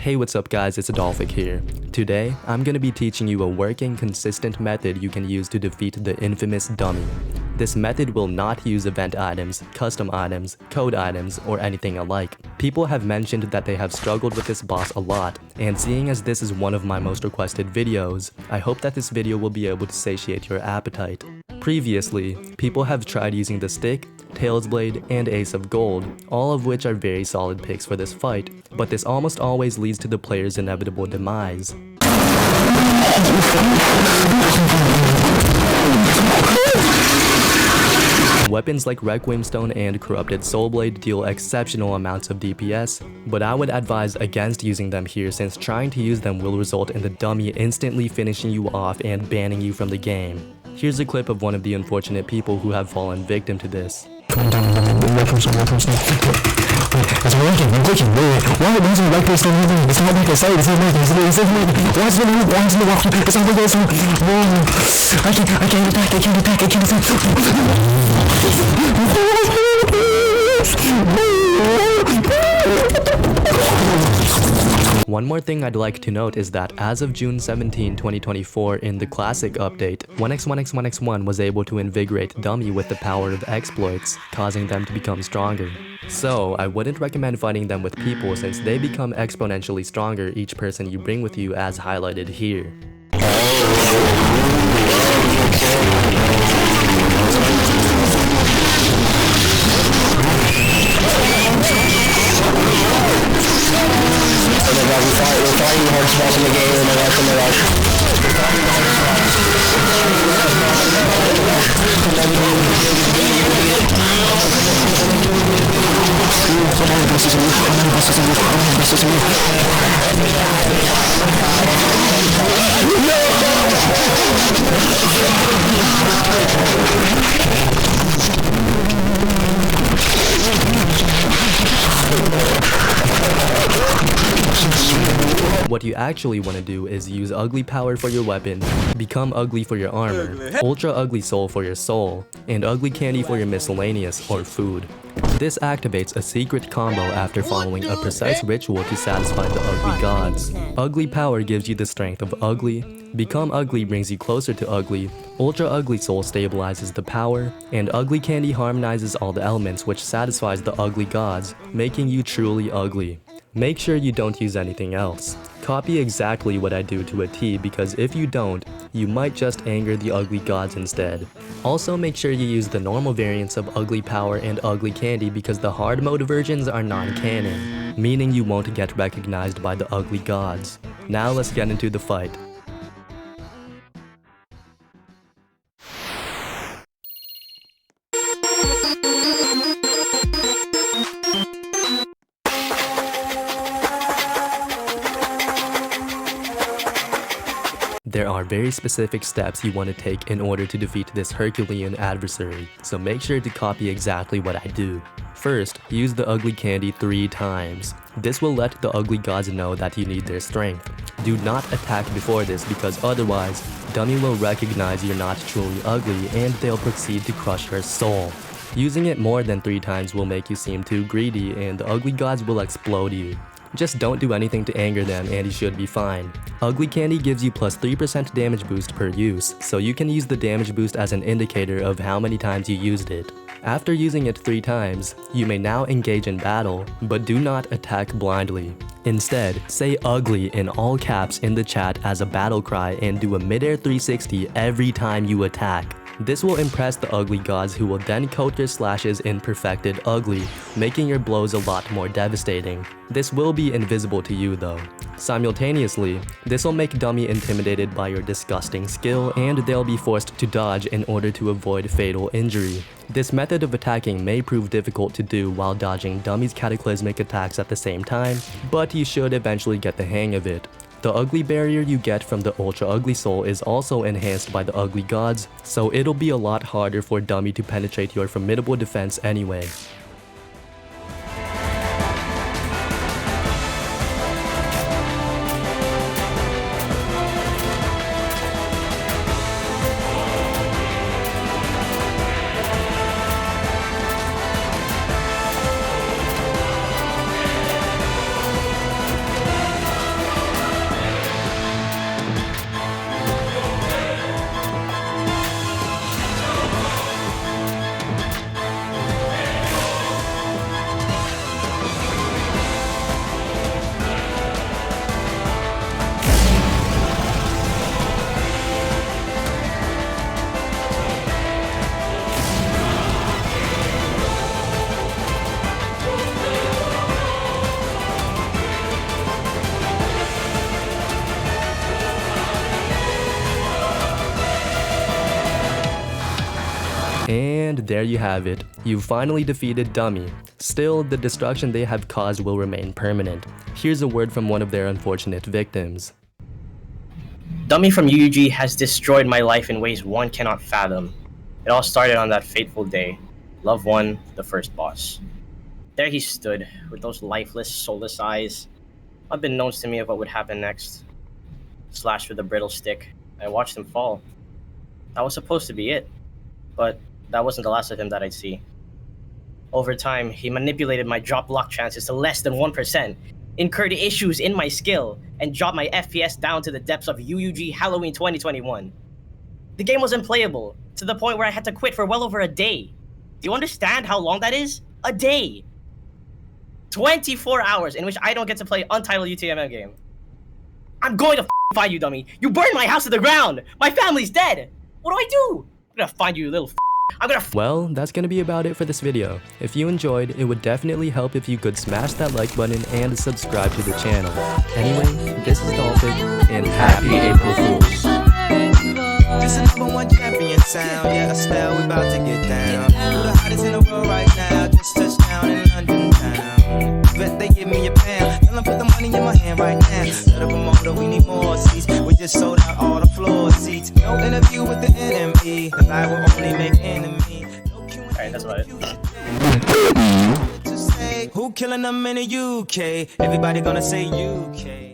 Hey, what's up guys, it's Dolphek here. Today, I'm gonna be teaching you a working, consistent method you can use to defeat the infamous dummy. This method will not use event items, custom items, code items, or anything alike. People have mentioned that they have struggled with this boss a lot, and seeing as this is one of my most requested videos, I hope that this video will be able to satiate your appetite. Previously, people have tried using the stick, Tails Blade, and Ace of Gold, all of which are very solid picks for this fight, but this almost always leads to the player's inevitable demise. Weapons like Requiem Stone and Corrupted Soul Blade deal exceptional amounts of DPS, but I would advise against using them here since trying to use them will result in the dummy instantly finishing you off and banning you from the game. Here's a clip of one of the unfortunate people who have fallen victim to this. One more thing I'd like to note is that as of June 17, 2024 in the Classic update, 1x1x1x1 was able to invigorate Dummy with the power of exploits, causing them to become stronger. So, I wouldn't recommend fighting them with people since they become exponentially stronger each person you bring with you as highlighted here. We're fighting the hardest boss in the game, and the rush. What you actually want to do is use ugly power for your weapon, become ugly for your armor, ultra ugly soul for your soul, and ugly candy for your miscellaneous or food. This activates a secret combo after following a precise ritual to satisfy the ugly gods. Ugly power gives you the strength of ugly, become ugly brings you closer to ugly, ultra ugly soul stabilizes the power, and ugly candy harmonizes all the elements which satisfies the ugly gods, making you truly ugly. Make sure you don't use anything else. Copy exactly what I do to a T because if you don't, you might just anger the ugly gods instead. Also make sure you use the normal variants of ugly power and ugly candy because the hard mode versions are non-canon, meaning you won't get recognized by the ugly gods. Now let's get into the fight. There are very specific steps you want to take in order to defeat this Herculean adversary, so make sure to copy exactly what I do. First, use the ugly candy 3 times. This will let the ugly gods know that you need their strength. Do not attack before this because otherwise, Dummy will recognize you're not truly ugly and they'll proceed to crush your soul. Using it more than 3 times will make you seem too greedy and the ugly gods will explode you. Just don't do anything to anger them and you should be fine. Ugly candy gives you plus 3% damage boost per use, so you can use the damage boost as an indicator of how many times you used it. After using it 3 times, you may now engage in battle, but do not attack blindly. Instead, say ugly in all caps in the chat as a battle cry and do a midair 360 every time you attack. This will impress the ugly gods who will then coat your slashes in perfected ugly, making your blows a lot more devastating. This will be invisible to you though. Simultaneously, this will make Dummy intimidated by your disgusting skill and they'll be forced to dodge in order to avoid fatal injury. This method of attacking may prove difficult to do while dodging Dummy's cataclysmic attacks at the same time, but you should eventually get the hang of it. The ugly barrier you get from the ultra ugly soul is also enhanced by the ugly gods, so it'll be a lot harder for Dummy to penetrate your formidable defense anyway. And there you have it. You finally defeated Dummy. Still, the destruction they have caused will remain permanent. Here's a word from one of their unfortunate victims. Dummy from UUG has destroyed my life in ways one cannot fathom. It all started on that fateful day. Love won, the first boss. There he stood, with those lifeless, soulless eyes. Unbeknownst to me of what would happen next. Slashed with a brittle stick, I watched him fall. That was supposed to be it, but that wasn't the last of him that I'd see. Over time, he manipulated my drop block chances to less than 1%, incurred issues in my skill, and dropped my FPS down to the depths of UUG Halloween 2021. The game was unplayable, to the point where I had to quit for well over a day. Do you understand how long that is? A day! 24 hours in which I don't get to play Untitled UTMM Game. I'm going to find you, dummy! You burned my house to the ground! My family's dead! What do I do? I'm gonna find you, you little Well, that's gonna be about it for this video. If you enjoyed, it would definitely help if you could smash that like button and subscribe to the channel. Anyway, this is Dolphek, and happy April Fools. This is #1 champion sound, yeah, Estelle, we about to get down. Who the hottest in the world right now, just touched down in London town. Bet they give me a pound, tell them put the money in my hand right now. Set up a motor, we need more seats, we just sold out all the floor seats. No interview with the enemy, cause I will only make enemy. Alright, that's about it. Who killing them in the UK? Everybody gonna say UK.